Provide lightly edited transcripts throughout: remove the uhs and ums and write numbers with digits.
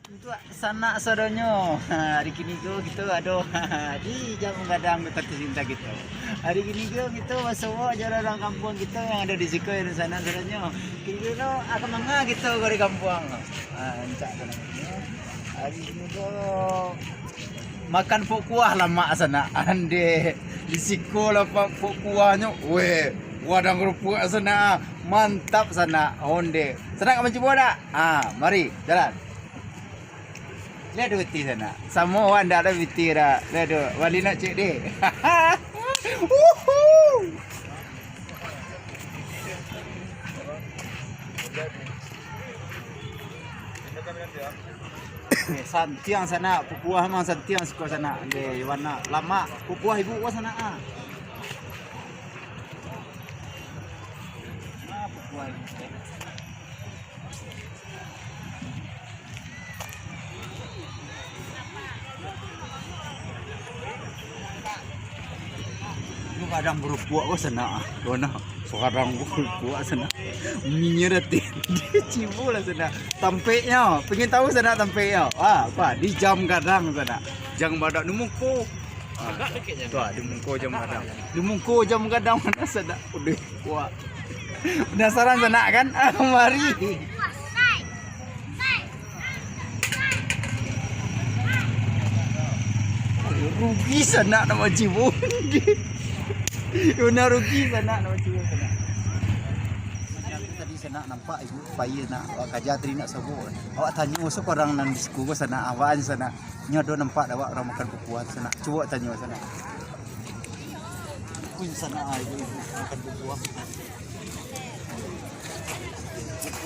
Untuk sana saudaranya. Hari kini kita aduh di jam gadang kita tercinta kita. Hari kini kita masuk jalan orang kampung kita yang ada di situ di sana saudaranya. Kini akan manga kita dari kampung. Encak sana. Hari kini makan pok kuah lama sana. Ande di siku lah pok kuahnya. Weh, wadang kerupuk sana. Mantap sana. Onde. Senang kamu coba tak? Mari jalan. Lihat biti sana. Semua anda ada biti dah. Lihat wali nak cek deh. Santiang sana, pupuah mang santiang suka sana. De warna lama pupuah ibu wa sana pupuah ibu. Kadang berbuat apa sana? Dona sekarang berbuat sana. Minyak dia cibu lah sana. Tampeknya, pengen tahu sana tampeknya. Apa? Di jam kadang sana. Jam badak numungko. Tu di mungko jam kadang. Di mungko jam kadang mana sana? Udah kuat. Penasaran sana kan? Mari. Rugi sana nama cibu. Una rugi sana nama cibu sana. Tadi sana nampak ibu bayi nak kerja tadi nak sebut. Awak tanya usuk orang nan di sekolah sana awan sana. Nyodo nampak awak orang makan buah sana. Cuba tanya sana. Pun sana ibu makan buah.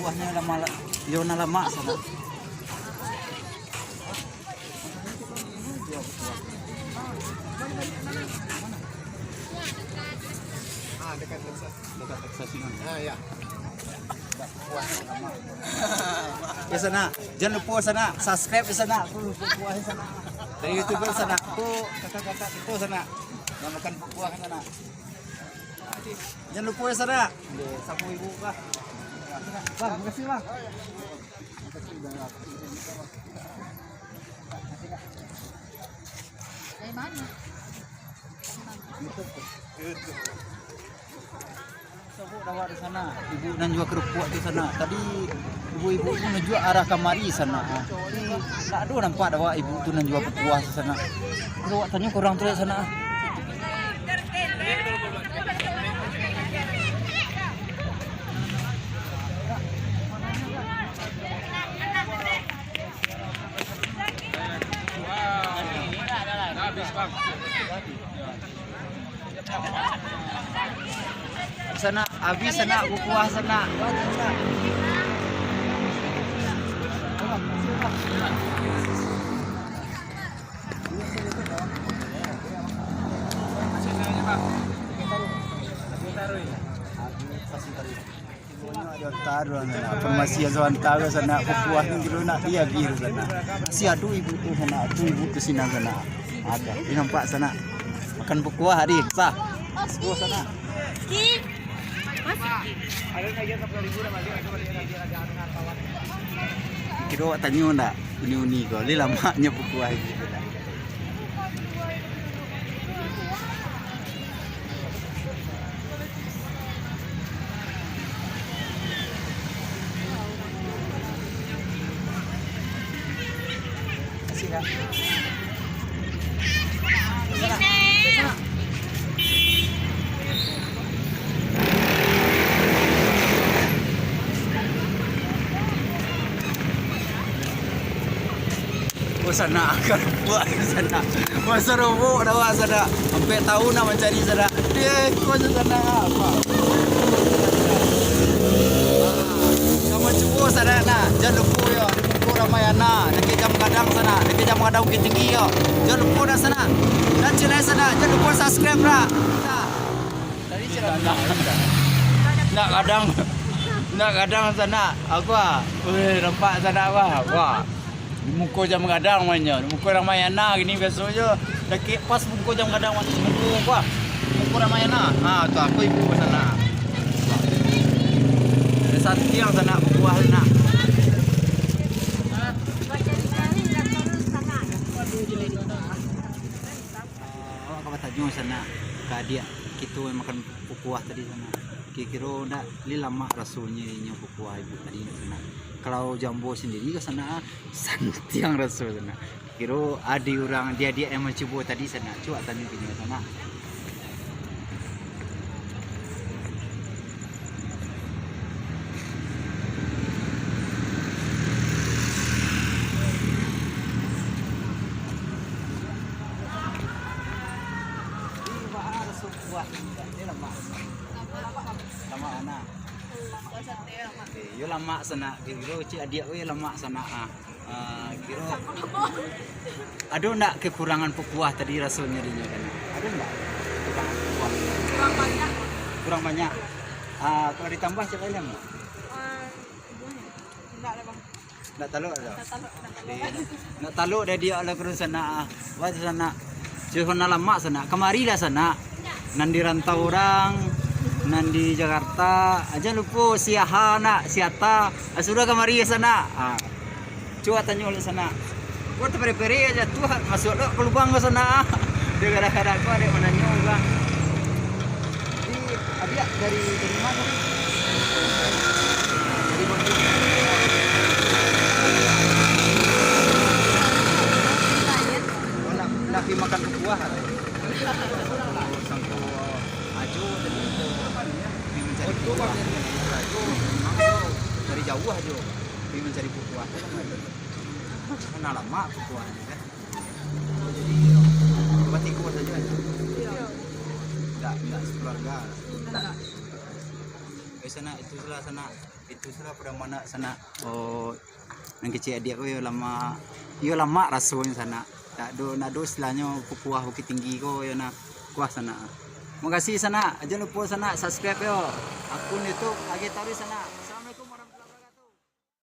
Buahnya lama Yona lama sana. Dekat Texas ini. Ya. Ya sana, jangan lupa sana, subscribe di sana, buah di sana. Dari YouTuber sana, tuh kakak-kakak itu sana, yang makan buah di sana. Jangan lupa di sana, sapu ibu kah. Bang, makasih bang. Dari mana? YouTube. Sabuk dah di sana. Ibu nak jual kerupuk di sana. Tadi ibu-ibu tu nak jual arah kamari sana. Tak ada nampak dah ibu tu nak jual buah di sana. Kalau awak tanya korang tu di sana. Sana habis sana buah sana. Taruh masih sementara sana buah ni dulu nak dia biru sana. Si adu ibu tu sana, tu ibu tu sini sana. Ada. Ini nampak sana. Makan buah hari. Sah. Buah sana. Kira awak tanya tak uni-uni kau, ni lamanya buku air gitu dah. Kasih kak. Sana akan buat sana. Masa robok dah awak sana. Sampai tahu nak mencari sana. Dia kau sana apa? Kamu cuba sana nak. Jangan lupa ya. Lupa Ramayana. Dekat jam kadang sana. Dekat jam kadang Bukit Tinggi ya. Jangan lupa dah sana. Dan cilai sana. Jangan lupa subscribe dah. Tadi cerita nak kadang. Nak kadang sana. Aku nampak sana apa? Wah. Di muka jam kadang mainnya. Di muka Ramayana gini biasa je. Dekat pas muka jam kadang muka apa? Muka Ramayana. Tu aku ibu ke sana. Ada satu yang sana buah sana. nyo sana kadia kito yang makan pukuah tadi sana kira ndak li lama rasulnya nyo pukuah ibu tadi sana. Kalau jambo sendiri ke sana santiang rasul sana. Kira ada orang dia yang mencoba tadi sana. Coba tanya ke dia sana. Lama anak. Yo lama sana kira cik adik we lama sana kira ada ndak kekurangan pekuah tadi rasulnya dinya kan ada ndak kekurangan pekuah kurang banyak kalau ditambah coba lihat ndak tahu ada ndak tahu ada dia ala kurun sana wah sana Johana lama sana kemari dah sana nan di rantau orang nan di Jakarta aja lupa siaha nak siata sudah kemari sana coba tanya oleh sana gua terperi aja tuh masuk lo ke lubang ke sana dia kadang-kadang gua ada mana nyoba di abiak dari mana dari Bandung lagi makan buah sangko aju mencari buah dari jauh aja mencari buah karena lama buahnya kan jadi berarti kuat saja enggak sekeluarga sana itu sudah pada mana sana yang kecil dia ko yo lama rasulnya sana tak do istilahnya kuah bukit tinggi ko yo na kuah sana. Makasih sana, jangan lupa sana subscribe yo akun YouTube Age Tauri sana.